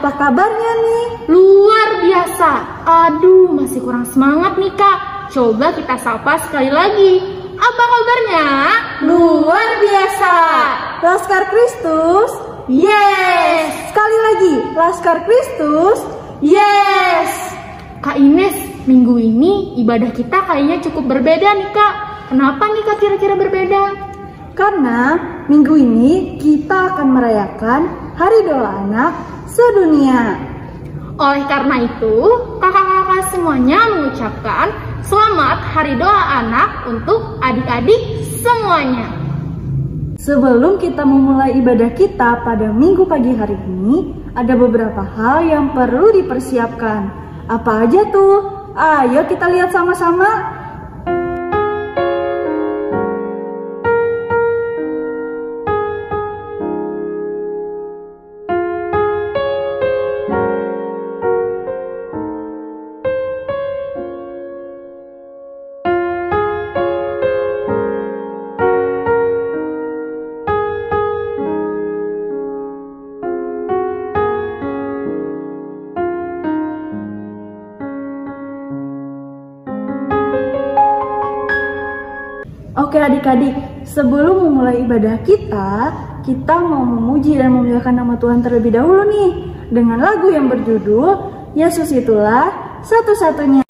apa kabarnya nih? Luar biasa. Aduh, masih kurang semangat nih Kak. Coba kita sapa sekali lagi. Apa kabarnya? Luar biasa. Laskar Kristus? Yes. Sekali lagi, Laskar Kristus? Yes. Kak Ines, minggu ini ibadah kita kayaknya cukup berbeda nih Kak. Kenapa nih Kak kira-kira berbeda? Karena minggu ini kita akan merayakan Hari Doa Anak Sedunia. Oleh karena itu, kakak-kakak semuanya mengucapkan selamat Hari Doa Anak untuk adik-adik semuanya. Sebelum kita memulai ibadah kita pada minggu pagi hari ini, ada beberapa hal yang perlu dipersiapkan. Apa aja tuh? Ayo kita lihat sama-sama. Oke adik-adik, sebelum memulai ibadah kita mau memuji dan memuliakan nama Tuhan terlebih dahulu nih, dengan lagu yang berjudul Yesus Itulah Satu-Satunya.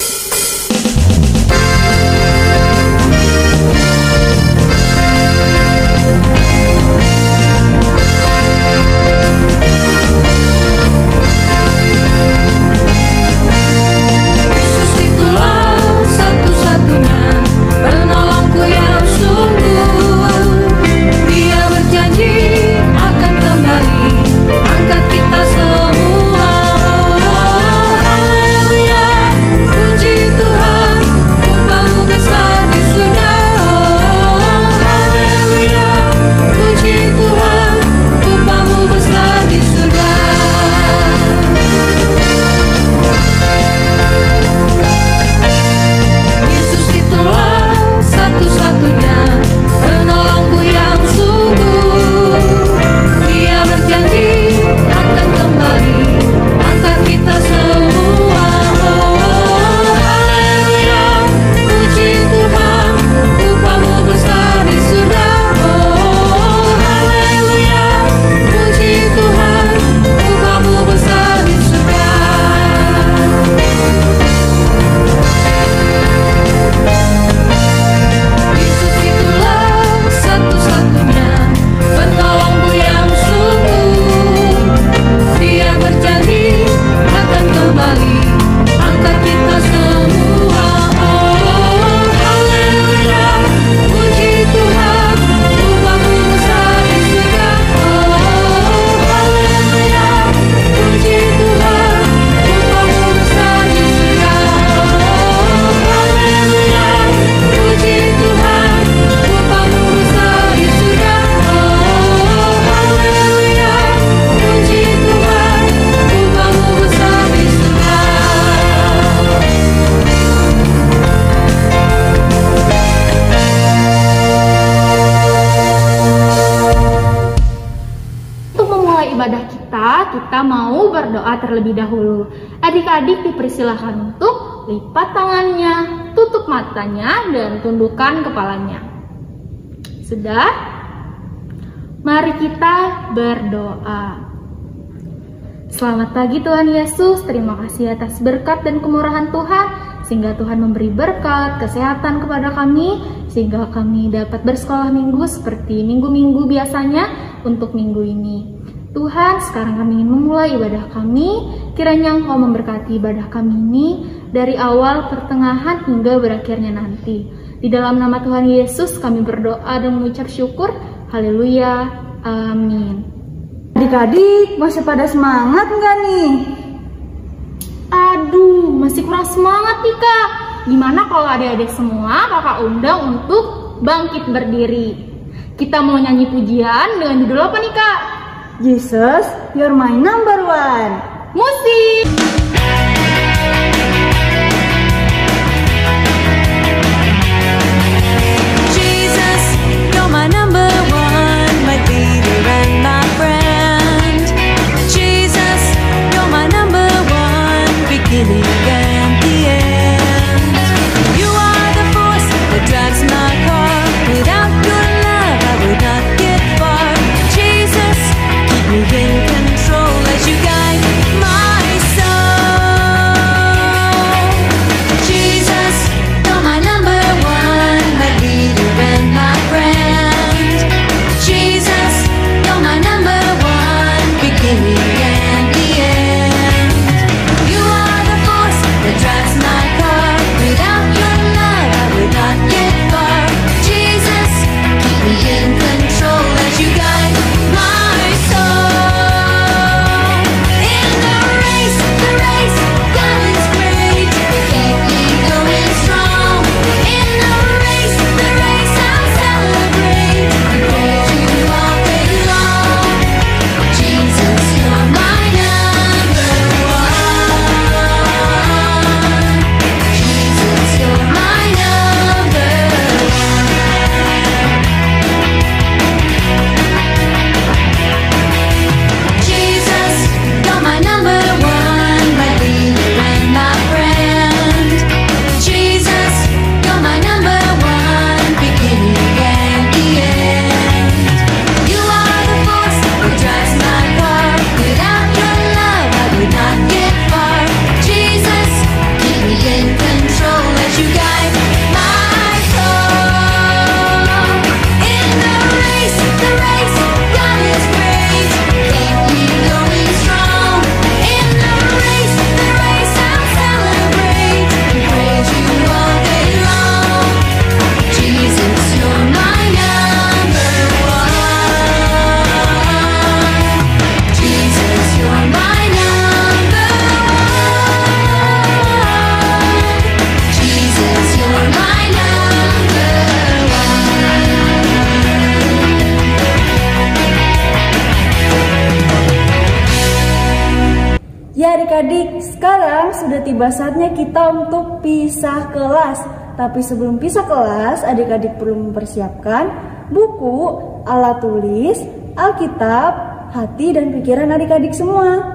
Kita mau berdoa terlebih dahulu. Adik-adik dipersilahkan untuk lipat tangannya, tutup matanya, dan tundukkan kepalanya. Sudah? Mari kita berdoa. Selamat pagi Tuhan Yesus, terima kasih atas berkat dan kemurahan Tuhan, sehingga Tuhan memberi berkat, kesehatan kepada kami, sehingga kami dapat bersekolah minggu seperti minggu-minggu biasanya untuk minggu ini. Tuhan, sekarang kami ingin memulai ibadah kami, kiranya Engkau memberkati ibadah kami ini dari awal, pertengahan, hingga berakhirnya nanti. Di dalam nama Tuhan Yesus kami berdoa dan mengucap syukur. Haleluya, amin. Adik-adik, masih pada semangat nggak nih? Aduh, masih kurang semangat nih Kak. Gimana kalau adik-adik semua Kakak undang untuk bangkit berdiri? Kita mau nyanyi pujian dengan judul apa nih Kak? Jesus, you're my number one. Musik. Jesus, you're my number one, my leader and my friend. Jesus, you're adik-adik, sekarang sudah tiba saatnya kita untuk pisah kelas. Tapi sebelum pisah kelas, adik-adik perlu mempersiapkan buku, alat tulis, Alkitab, hati dan pikiran adik-adik semua.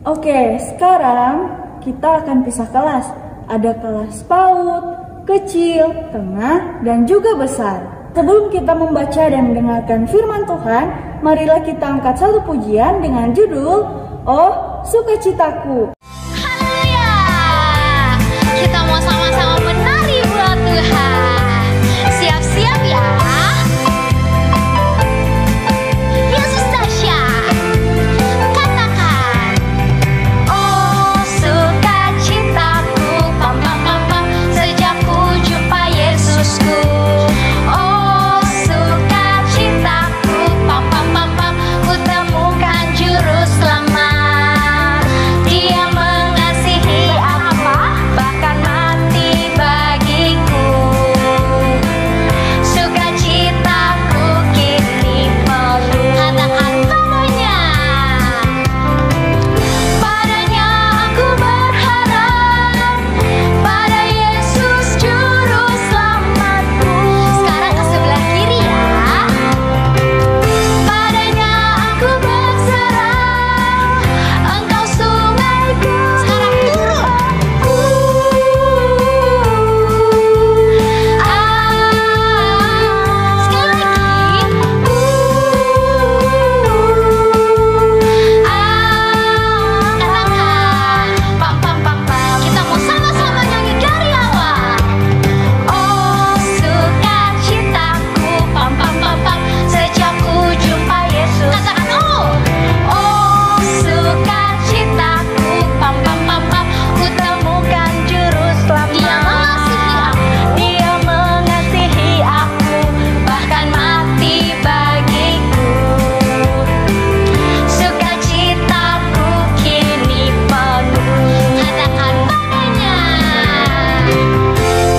Oke, sekarang kita akan pisah kelas. Ada kelas PAUD, kecil, tengah, dan juga besar. Sebelum kita membaca dan mendengarkan firman Tuhan, marilah kita angkat satu pujian dengan judul "Oh, Sukacitaku". Haleluya. Kita mau sama-sama menari buat Tuhan. Siap-siap ya. Yesus dahsyat. Katakan, oh sukacitaku, pam pam pam pam, sejak ku jumpa Yesusku. Oh sukacitaku, pam pam pam pam, ku temukan juru selamat. Dia mengasihi apa? Bahkan mati bagiku. Sukacitaku kini penuh. Katakan padanya. Padanya aku berharap, pada Yesus juru selamatku. Sekarang ke sebelah kiri ya. Padanya aku berserah, Engkau sungaiku. Sekarang turun. Sekali lagi. Katakan, pam pam pam pam. Kita mau sama-sama nyanyi dari awal. Oh sukacitaku, pam pam pam pam, sejak ku jumpa Yesus. Katakan oh sukacitaku, pam pam pam pam, ku temukan juru selamat. Dia mengasihi aku, bahkan mati bagiku. Sukacitaku kini penuh. Katakan padanya.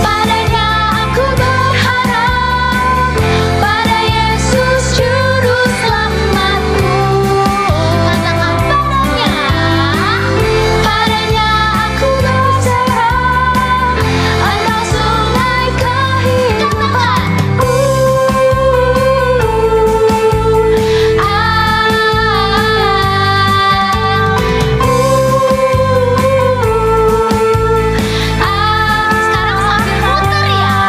Padanya aku berharap, pada Yesus juru selamatku. Katakan padanya. Padanya aku berserah, Engkau sungai kehidupan. Sekarang sambil muter ya.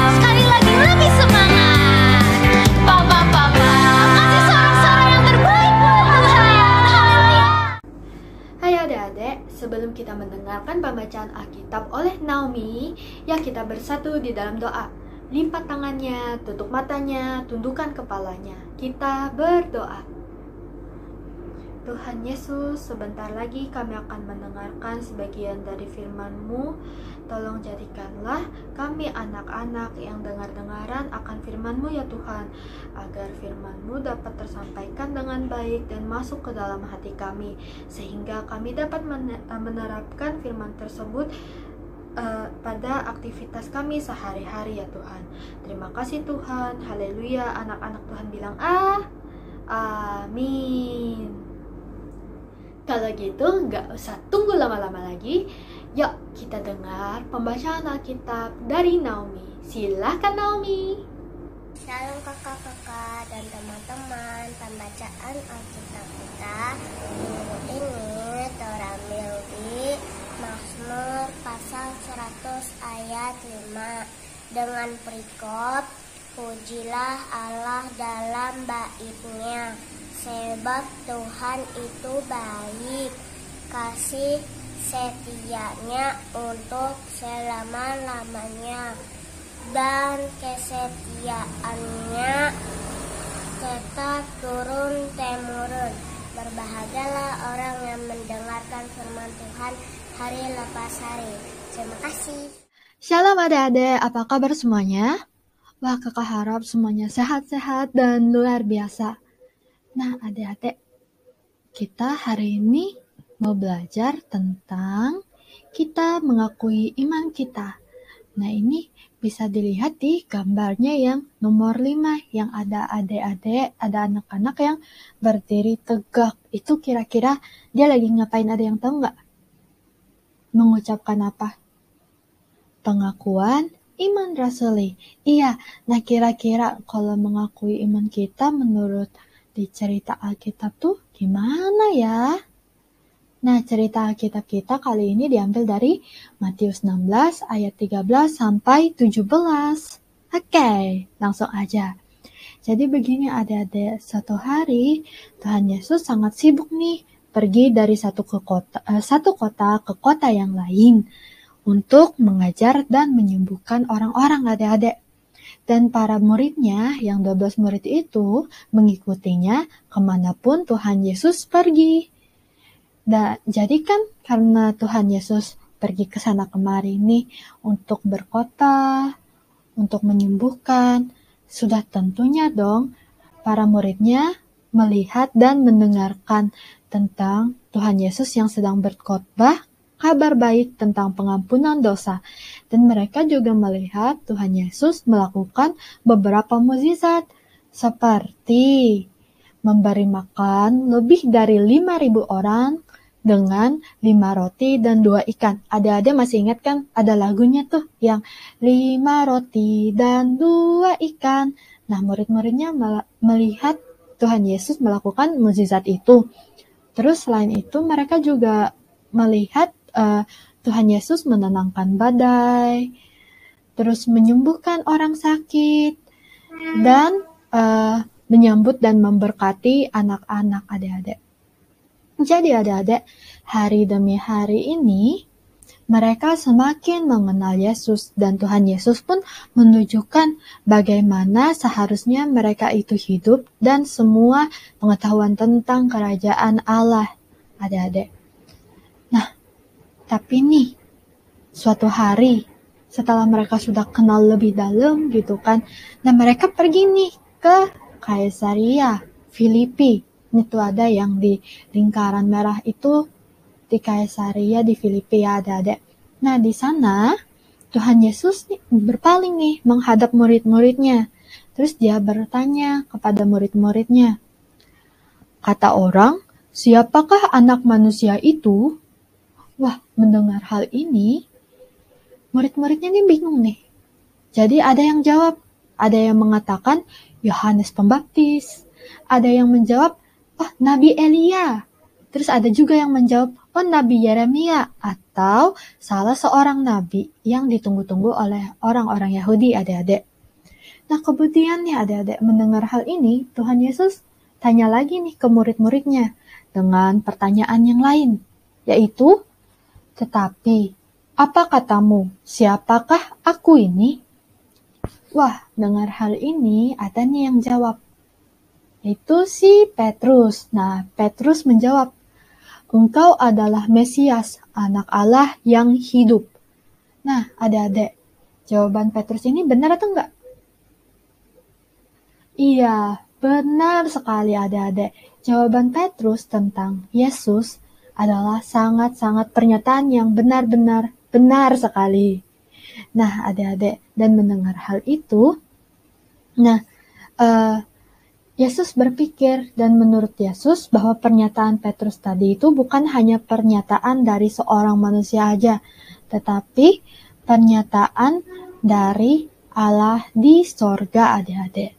Sekali lagi lebih semangat. Kasih sorak-sorak yang terbaik buat Tuhan. Hai adik-adik, sebelum kita mendengarkan pembacaan Alkitab oleh Naomi, ya kita bersatu di dalam doa. Lipat tangannya, tutup matanya, tundukkan kepalanya. Kita berdoa. Tuhan Yesus, sebentar lagi kami akan mendengarkan sebagian dari firman-Mu. Tolong jadikanlah kami anak-anak yang dengar-dengaran akan firman-Mu ya Tuhan, agar firman-Mu dapat tersampaikan dengan baik dan masuk ke dalam hati kami, sehingga kami dapat menerapkan firman tersebut pada aktivitas kami sehari-hari ya Tuhan. Terima kasih Tuhan, haleluya. Anak-anak Tuhan bilang amin. Kalau gitu nggak usah tunggu lama-lama lagi, yuk kita dengar pembacaan Alkitab dari Naomi. Silahkan Naomi. Shalom kakak-kakak dan teman-teman. Pembacaan Alkitab kita minggu ini terambil di Mazmur pasal 100 ayat 5 dengan perikop, pujilah Allah dalam baitnya, sebab Tuhan itu baik, kasih setianya untuk selama-lamanya, dan kesetiaannya tetap turun-temurun. Berbahagialah orang yang mendengarkan firman Tuhan hari lepas hari. Terima kasih. Shalom adik-adik, apa kabar semuanya? Wah, kakak harap semuanya sehat-sehat dan luar biasa. Nah, adik-adik, kita hari ini mau belajar tentang kita mengakui iman kita. Nah, ini bisa dilihat di gambarnya yang nomor 5, yang ada adik-adik, ada anak-anak yang berdiri tegak. Itu kira-kira dia lagi ngapain, ada yang tahu nggak? Mengucapkan apa? Pengakuan iman rasuli. Iya, nah kira-kira kalau mengakui iman kita menurut di cerita Alkitab tuh gimana ya? Nah, cerita Alkitab kita kali ini diambil dari Matius 16 ayat 13 sampai 17. Oke, langsung aja. Jadi begini adik-adik, satu hari Tuhan Yesus sangat sibuk nih pergi dari satu kota ke kota yang lain untuk mengajar dan menyembuhkan orang-orang adik-adik. Dan para muridnya, yang 12 murid itu, mengikutinya kemanapun Tuhan Yesus pergi. Dan jadi kan karena Tuhan Yesus pergi ke sana kemari nih untuk berkhotbah, untuk menyembuhkan, sudah tentunya dong para muridnya melihat dan mendengarkan tentang Tuhan Yesus yang sedang berkhotbah kabar baik tentang pengampunan dosa. Dan mereka juga melihat Tuhan Yesus melakukan beberapa mukjizat seperti memberi makan lebih dari 5.000 orang dengan 5 roti dan 2 ikan. Ada masih ingat kan? Ada lagunya tuh yang 5 roti dan 2 ikan. Nah, murid-muridnya melihat Tuhan Yesus melakukan mukjizat itu. Terus selain itu mereka juga melihat Tuhan Yesus menenangkan badai, terus menyembuhkan orang sakit, dan menyambut dan memberkati anak-anak adik-adik. Jadi adik-adik, hari demi hari ini, mereka semakin mengenal Yesus, dan Tuhan Yesus pun menunjukkan bagaimana seharusnya mereka itu hidup dan semua pengetahuan tentang kerajaan Allah, adik-adik. Nah, tapi nih, suatu hari setelah mereka sudah kenal lebih dalam gitu kan, nah mereka pergi nih ke Kaisaria Filipi. Itu ada yang di lingkaran merah itu di Kaisaria di Filipi ya adik-adik. Nah di sana Tuhan Yesus berpaling nih menghadap murid-muridnya. Terus dia bertanya kepada murid-muridnya, kata orang, siapakah anak manusia itu? Wah, mendengar hal ini, murid-muridnya nih bingung nih. Jadi ada yang jawab, ada yang mengatakan Yohanes Pembaptis, ada yang menjawab, oh Nabi Elia. Terus ada juga yang menjawab, oh Nabi Yeremia, atau salah seorang nabi yang ditunggu-tunggu oleh orang-orang Yahudi adik-adik. Nah kemudian nih adik-adik mendengar hal ini, Tuhan Yesus tanya lagi nih ke murid-muridnya dengan pertanyaan yang lain, yaitu, tetapi, apa katamu, siapakah aku ini? Wah, dengar hal ini, ada nih yang jawab. Itu si Petrus. Nah, Petrus menjawab, engkau adalah Mesias, anak Allah yang hidup. Nah, adik-adik, jawaban Petrus ini benar atau enggak? Iya, benar sekali adik-adik. Jawaban Petrus tentang Yesus adalah sangat-sangat pernyataan yang benar-benar benar sekali. Nah, adik-adik, dan mendengar hal itu, Yesus berpikir, dan menurut Yesus bahwa pernyataan Petrus tadi itu bukan hanya pernyataan dari seorang manusia aja, tetapi pernyataan dari Allah di sorga adik-adik.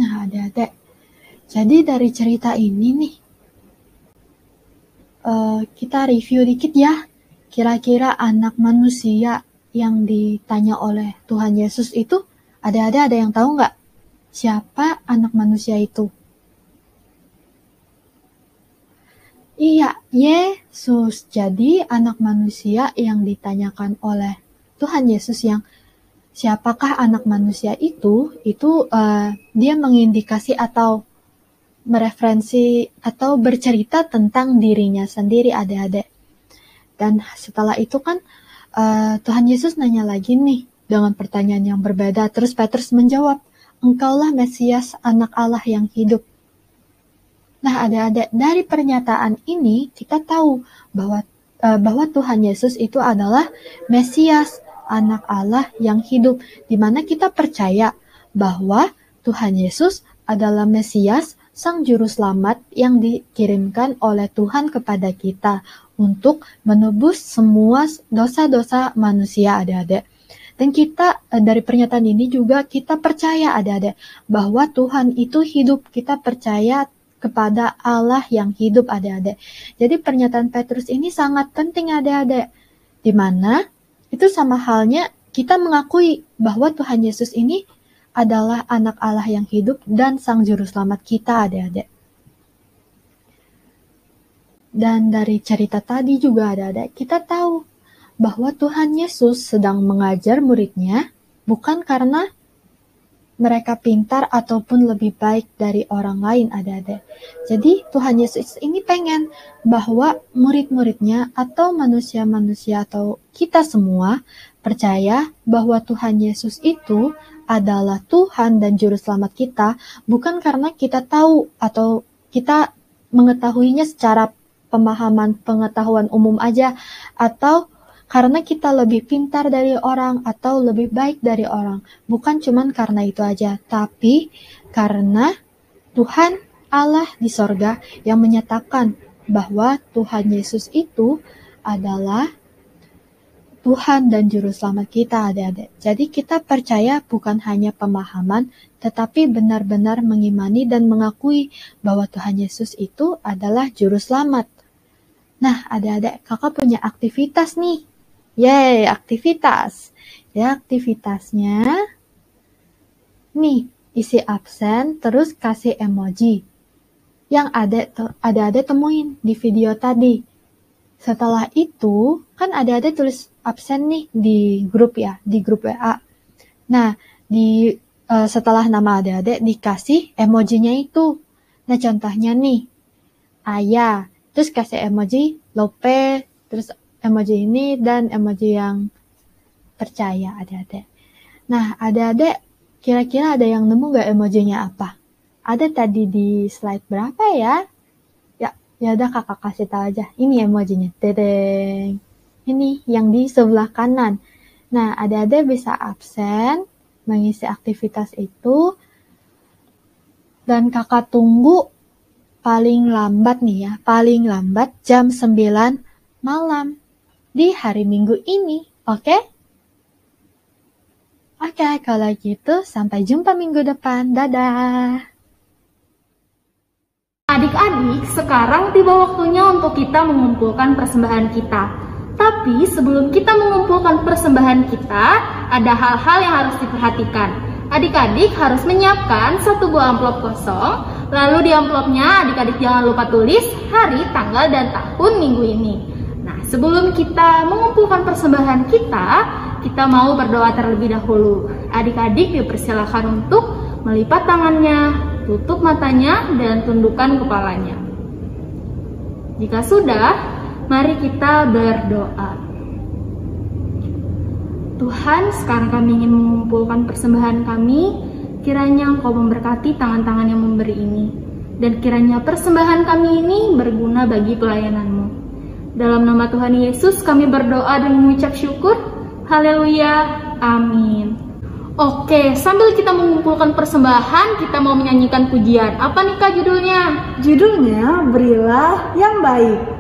Nah, adik-adik, jadi dari cerita ini nih, kita review dikit ya, kira-kira anak manusia yang ditanya oleh Tuhan Yesus itu, ada yang tahu nggak? Siapa anak manusia itu? Iya, Yesus. Jadi anak manusia yang ditanyakan oleh Tuhan Yesus yang siapakah anak manusia itu dia mengindikasi atau mereferensi atau bercerita tentang dirinya sendiri adik-adik. Dan setelah itu kan Tuhan Yesus nanya lagi nih dengan pertanyaan yang berbeda. Terus Petrus menjawab, engkaulah Mesias anak Allah yang hidup. Nah, adik-adik, dari pernyataan ini kita tahu bahwa Tuhan Yesus itu adalah Mesias, anak Allah yang hidup, di mana kita percaya bahwa Tuhan Yesus adalah Mesias, Sang Juru Selamat yang dikirimkan oleh Tuhan kepada kita untuk menebus semua dosa-dosa manusia, adik-adik. Dan kita dari pernyataan ini juga kita percaya, adik-adik, bahwa Tuhan itu hidup. Kita percaya kepada Allah yang hidup, adik-adik. Jadi pernyataan Petrus ini sangat penting, adik-adik. Di mana itu sama halnya kita mengakui bahwa Tuhan Yesus ini adalah anak Allah yang hidup dan Sang Juru Selamat kita, adik-adik. Dan dari cerita tadi juga, adik-adik, kita tahu bahwa Tuhan Yesus sedang mengajar muridnya bukan karena mereka pintar ataupun lebih baik dari orang lain, adik-adik. Jadi Tuhan Yesus ini pengen bahwa murid-muridnya atau manusia-manusia atau kita semua percaya bahwa Tuhan Yesus itu adalah Tuhan dan Juru Selamat kita, bukan karena kita tahu atau kita mengetahuinya secara pengetahuan umum aja, atau karena kita lebih pintar dari orang atau lebih baik dari orang. Bukan cuman karena itu aja, tapi karena Tuhan Allah di sorga yang menyatakan bahwa Tuhan Yesus itu adalah Tuhan dan Juru Selamat kita, adik-adik. Jadi kita percaya bukan hanya pemahaman, tetapi benar-benar mengimani dan mengakui bahwa Tuhan Yesus itu adalah Juru Selamat. Nah, adik-adik, kakak punya aktivitas nih. Yeay, aktivitas. Ya, aktivitasnya nih, isi absen, terus kasih emoji. Yang ada temuin di video tadi. Setelah itu, kan ada tulis absen nih di grup ya, di grup WA. Nah, setelah nama adik-adik dikasih emojinya itu. Nah, contohnya nih, ayah, terus kasih emoji lope, terus emoji ini dan emoji yang percaya, adik-adik. Nah, adik-adik kira-kira ada yang nemu gak emojinya apa? Ada tadi di slide berapa ya? Ya udah kakak kasih tahu aja. Ini emojinya. Dedeng. Ini yang di sebelah kanan. Nah, adik-adik bisa absen mengisi aktivitas itu. Dan kakak tunggu paling lambat nih ya. Paling lambat jam 9 malam. Di hari Minggu ini, oke? Oke, kalau gitu sampai jumpa minggu depan. Dadah! Adik-adik, sekarang tiba waktunya untuk kita mengumpulkan persembahan kita. Tapi sebelum kita mengumpulkan persembahan kita, ada hal-hal yang harus diperhatikan. Adik-adik harus menyiapkan satu buah amplop kosong, lalu di amplopnya adik-adik jangan lupa tulis hari, tanggal, dan tahun minggu ini. Nah, sebelum kita mengumpulkan persembahan kita mau berdoa terlebih dahulu. Adik-adik dipersilakan untuk melipat tangannya, tutup matanya, dan tundukkan kepalanya. Jika sudah, mari kita berdoa. Tuhan, sekarang kami ingin mengumpulkan persembahan kami. Kiranya Engkau memberkati tangan-tangan yang memberi ini. Dan kiranya persembahan kami ini berguna bagi pelayanan-Mu. Dalam nama Tuhan Yesus kami berdoa dan mengucap syukur. Haleluya. Amin. Oke, sambil kita mengumpulkan persembahan, kita mau menyanyikan pujian. Apa nih Kak judulnya? Judulnya Berilah yang Baik.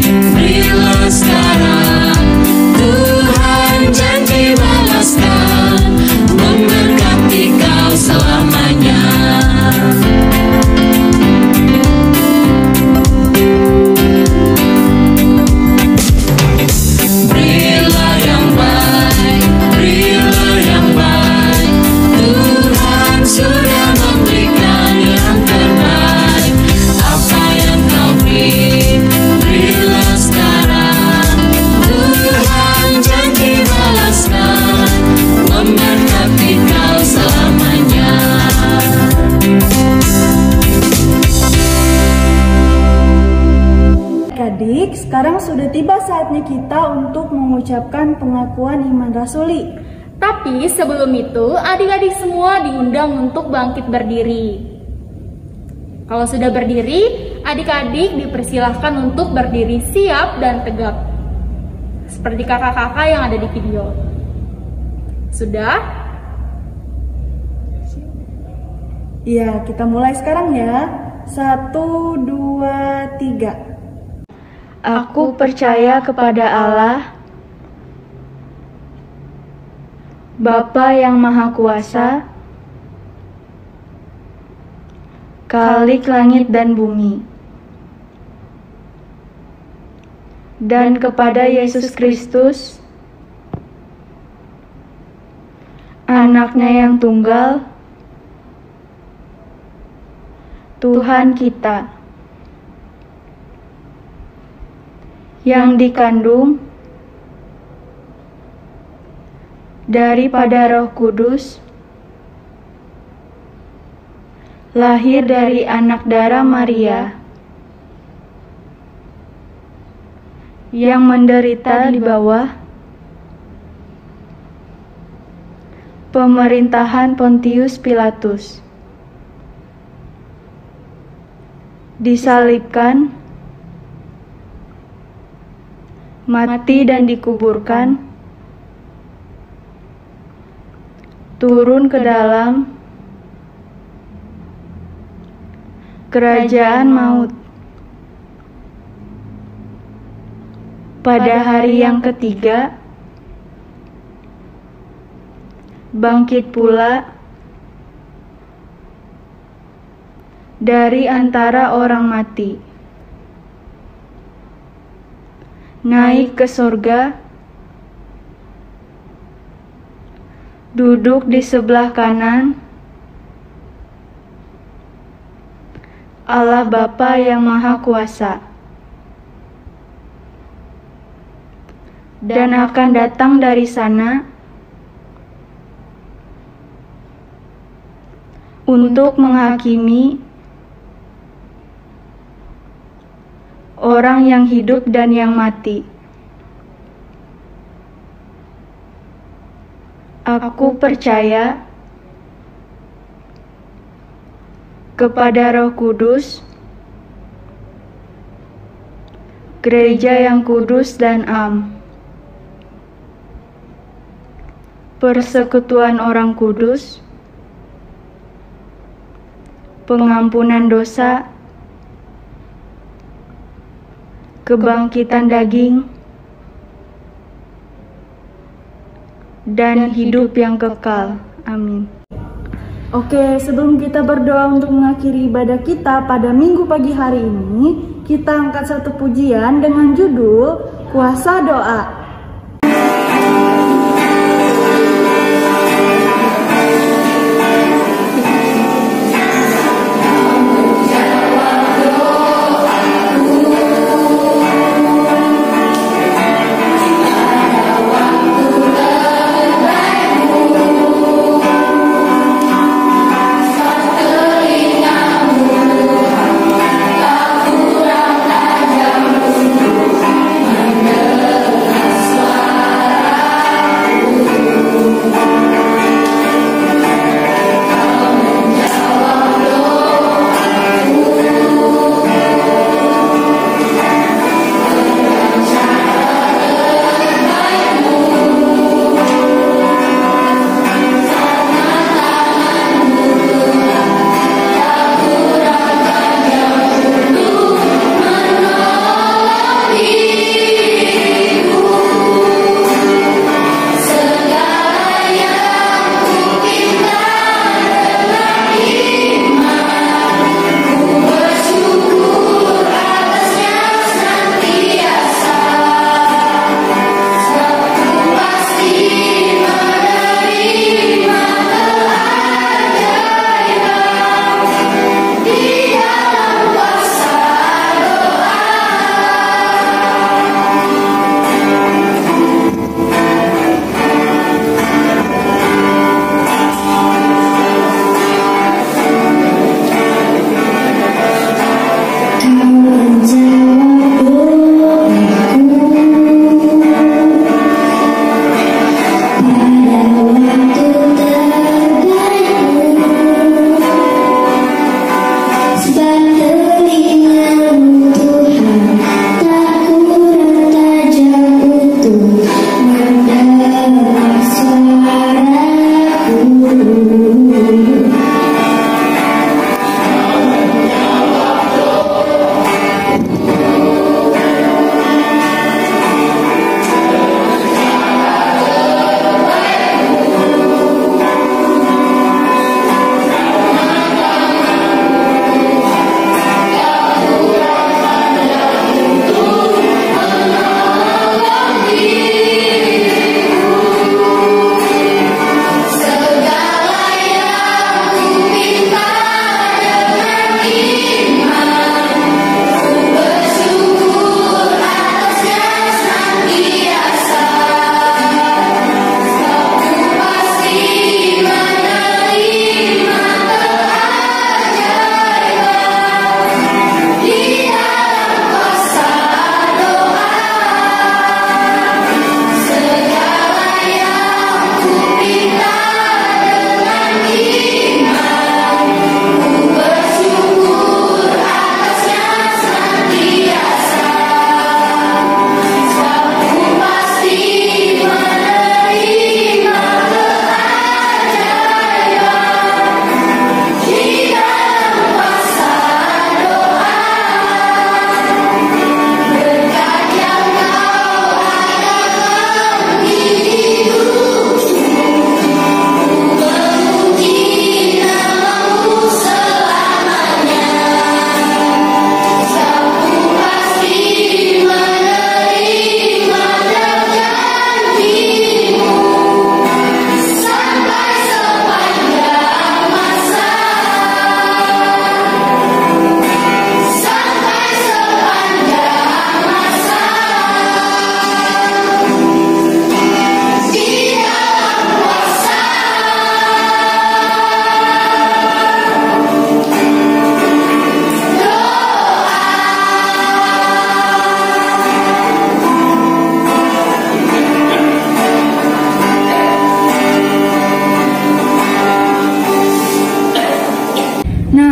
Berilah adik-adik, sekarang sudah tiba saatnya kita untuk mengucapkan pengakuan iman rasuli. Tapi sebelum itu, adik-adik semua diundang untuk bangkit berdiri. Kalau sudah berdiri, adik-adik dipersilahkan untuk berdiri siap dan tegap. Seperti kakak-kakak yang ada di video. Sudah? Ya, kita mulai sekarang ya. 1, 2, 3. Aku percaya kepada Allah, Bapa yang Maha Kuasa, Khalik langit dan bumi, dan kepada Yesus Kristus, Anak-Nya yang tunggal, Tuhan kita, yang dikandung daripada Roh Kudus, lahir dari anak darah Maria, yang menderita di bawah pemerintahan Pontius Pilatus, disalibkan, mati dan dikuburkan, turun ke dalam kerajaan maut. Pada hari yang ketiga, bangkit pula dari antara orang mati, naik ke surga, duduk di sebelah kanan Allah Bapa yang Maha Kuasa, dan akan datang dari sana untuk menghakimi orang yang hidup dan yang mati. Aku percaya kepada Roh Kudus, gereja yang kudus dan am, persekutuan orang kudus, pengampunan dosa, kebangkitan daging, dan hidup yang kekal. Amin. Oke, sebelum kita berdoa untuk mengakhiri ibadah kita pada minggu pagi hari ini, kita angkat satu pujian dengan judul Kuasa Doa.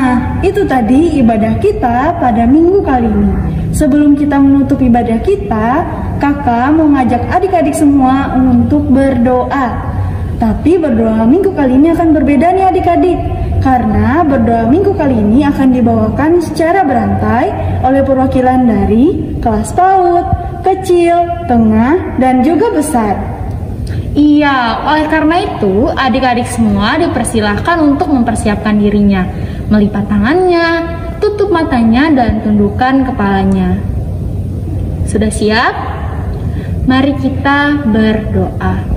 Nah, itu tadi ibadah kita pada minggu kali ini. Sebelum kita menutup ibadah kita, kakak mau ngajak adik-adik semua untuk berdoa. Tapi berdoa minggu kali ini akan berbeda nih adik-adik. Karena berdoa minggu kali ini akan dibawakan secara berantai oleh perwakilan dari kelas PAUD, kecil, tengah, dan juga besar. Iya, oleh karena itu adik-adik semua dipersilahkan untuk mempersiapkan dirinya, melipat tangannya, tutup matanya, dan tundukkan kepalanya. Sudah siap? Mari kita berdoa.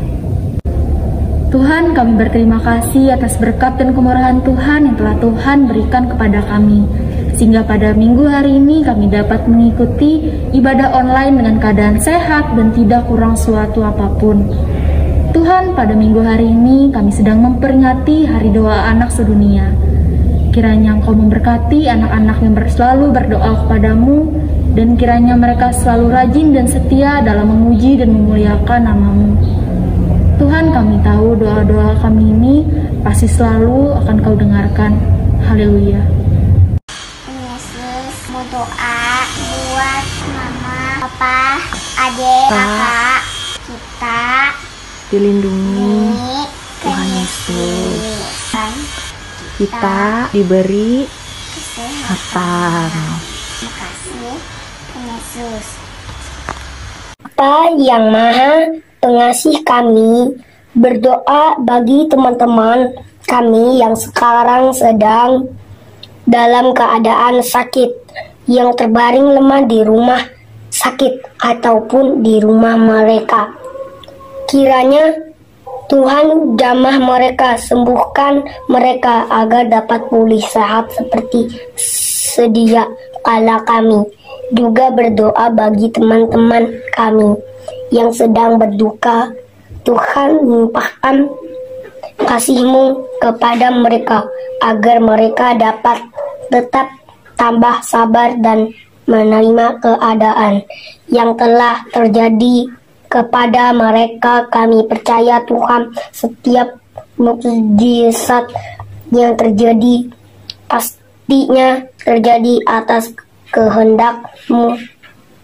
Tuhan, kami berterima kasih atas berkat dan kemurahan Tuhan yang telah Tuhan berikan kepada kami. Sehingga pada minggu hari ini kami dapat mengikuti ibadah online dengan keadaan sehat dan tidak kurang suatu apapun. Tuhan, pada minggu hari ini kami sedang memperingati Hari Doa Anak Sedunia. Kiranya Engkau memberkati anak-anak yang selalu berdoa kepadamu, dan kiranya mereka selalu rajin dan setia dalam memuji dan memuliakan nama-Mu. Tuhan, kami tahu doa-doa kami ini pasti selalu akan Kau dengarkan. Haleluya. Yesus mau doa buat mama, papa, adik, kakak kita dilindungi Tuhan Yesus. Kita diberi kesehatan. Terima kasih Tuhan Yesus. Bapa yang Maha Pengasih, kami berdoa bagi teman-teman kami yang sekarang sedang dalam keadaan sakit, yang terbaring lemah di rumah sakit ataupun di rumah mereka. Kiranya Tuhan jamah mereka, sembuhkan mereka agar dapat pulih sehat seperti sedia kala kami. Juga berdoa bagi teman-teman kami yang sedang berduka. Tuhan, limpahkan kasih-Mu kepada mereka agar mereka dapat tetap tambah sabar dan menerima keadaan yang telah terjadi kepada mereka. Kami percaya Tuhan, setiap mukjizat yang terjadi pastinya terjadi atas kehendak-Mu.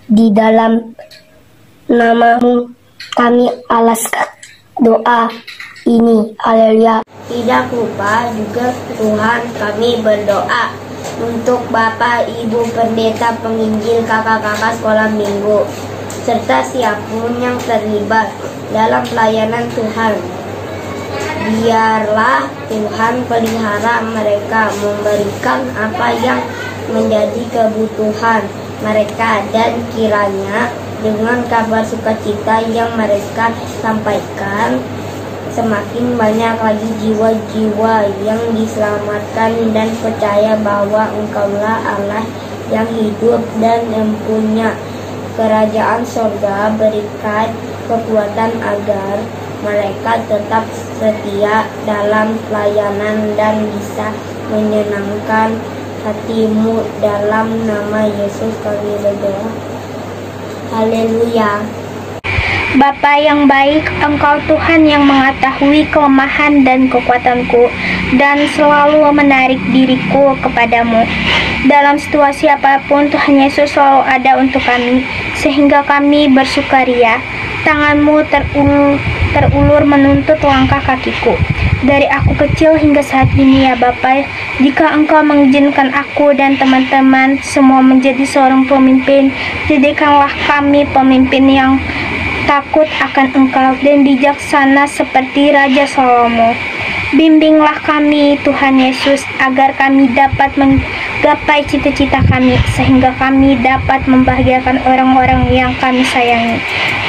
Di dalam nama-Mu kami alas doa ini. Haleluya. Tidak lupa juga Tuhan, kami berdoa untuk Bapak, Ibu Pendeta, penginjil, kakak-kakak sekolah minggu, serta siapapun yang terlibat dalam pelayanan Tuhan. Biarlah Tuhan pelihara mereka, memberikan apa yang menjadi kebutuhan mereka, dan kiranya dengan kabar sukacita yang mereka sampaikan, semakin banyak lagi jiwa-jiwa yang diselamatkan dan percaya bahwa Engkaulah Allah yang hidup dan mempunyai kerajaan surga. Berikan kekuatan agar mereka tetap setia dalam pelayanan dan bisa menyenangkan hati-Mu. Dalam nama Yesus kami berdoa. Haleluya. Bapa yang baik, Engkau Tuhan yang mengetahui kelemahan dan kekuatanku, dan selalu menarik diriku kepadamu. Dalam situasi apapun, Tuhan Yesus selalu ada untuk kami, sehingga kami bersukaria. Tangan-Mu terulur menuntut langkah kakiku. Dari aku kecil hingga saat ini ya Bapa, jika Engkau mengizinkan aku dan teman-teman semua menjadi seorang pemimpin, jadikanlah kami pemimpin yang takut akan Engkau dan bijaksana seperti Raja Salomo. Bimbinglah kami Tuhan Yesus agar kami dapat menggapai cita-cita kami, sehingga kami dapat membahagiakan orang-orang yang kami sayangi.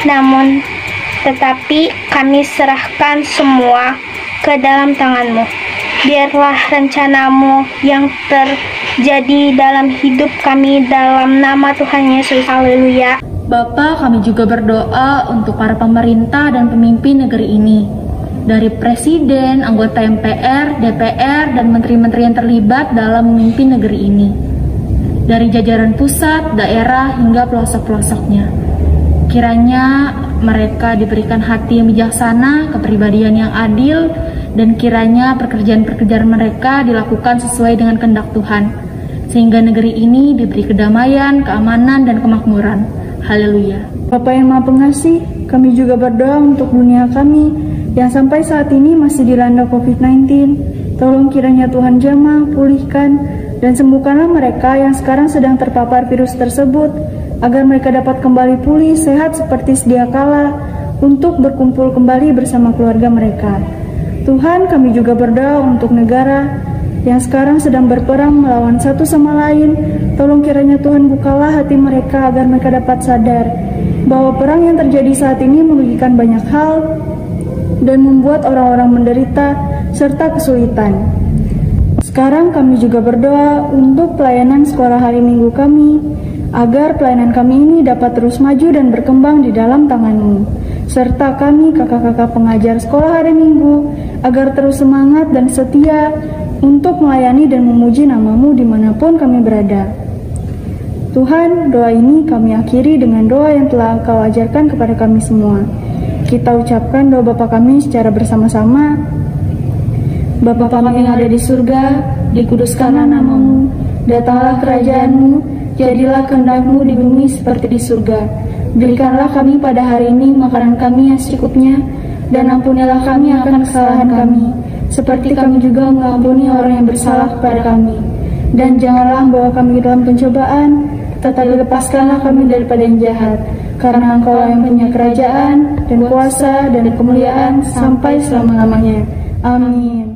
Namun tetapi kami serahkan semua ke dalam tangan-Mu. Biarlah rencana-Mu yang terjadi dalam hidup kami, dalam nama Tuhan Yesus. Haleluya. Bapa, kami juga berdoa untuk para pemerintah dan pemimpin negeri ini, dari presiden, anggota MPR, DPR, dan menteri-menteri yang terlibat dalam memimpin negeri ini, dari jajaran pusat, daerah, hingga pelosok-pelosoknya. Kiranya mereka diberikan hati yang bijaksana, kepribadian yang adil, dan kiranya pekerjaan-pekerjaan mereka dilakukan sesuai dengan kehendak Tuhan, sehingga negeri ini diberi kedamaian, keamanan, dan kemakmuran. Haleluya. Bapa yang Maha Pengasih, kami juga berdoa untuk dunia kami yang sampai saat ini masih dilanda COVID-19. Tolong kiranya Tuhan jamah, pulihkan, dan sembuhkanlah mereka yang sekarang sedang terpapar virus tersebut, agar mereka dapat kembali pulih, sehat seperti sedia kala, untuk berkumpul kembali bersama keluarga mereka. Tuhan, kami juga berdoa untuk negara yang sekarang sedang berperang melawan satu sama lain. Tolong kiranya Tuhan bukalah hati mereka agar mereka dapat sadar bahwa perang yang terjadi saat ini merugikan banyak hal dan membuat orang-orang menderita serta kesulitan. Sekarang kami juga berdoa untuk pelayanan sekolah hari Minggu kami, agar pelayanan kami ini dapat terus maju dan berkembang di dalam tangan-Mu. Serta kami kakak-kakak pengajar sekolah hari Minggu, agar terus semangat dan setia untuk melayani dan memuji nama-Mu dimanapun kami berada. Tuhan, doa ini kami akhiri dengan doa yang telah Engkau ajarkan kepada kami semua. Kita ucapkan doa Bapa kami secara bersama-sama. Bapa kami yang ada di surga, dikuduskanlah nama-Mu, datanglah kerajaan-Mu, jadilah kehendak-Mu di bumi seperti di surga. Berikanlah kami pada hari ini makanan kami yang secukupnya, dan ampunilah kami akan kesalahan kami, seperti kami juga mengampuni orang yang bersalah kepada kami. Dan janganlah membawa kami dalam pencobaan, tetapi lepaskanlah kami daripada yang jahat, karena Engkau yang punya kerajaan, dan kuasa, dan kemuliaan, sampai selama-lamanya. Amin.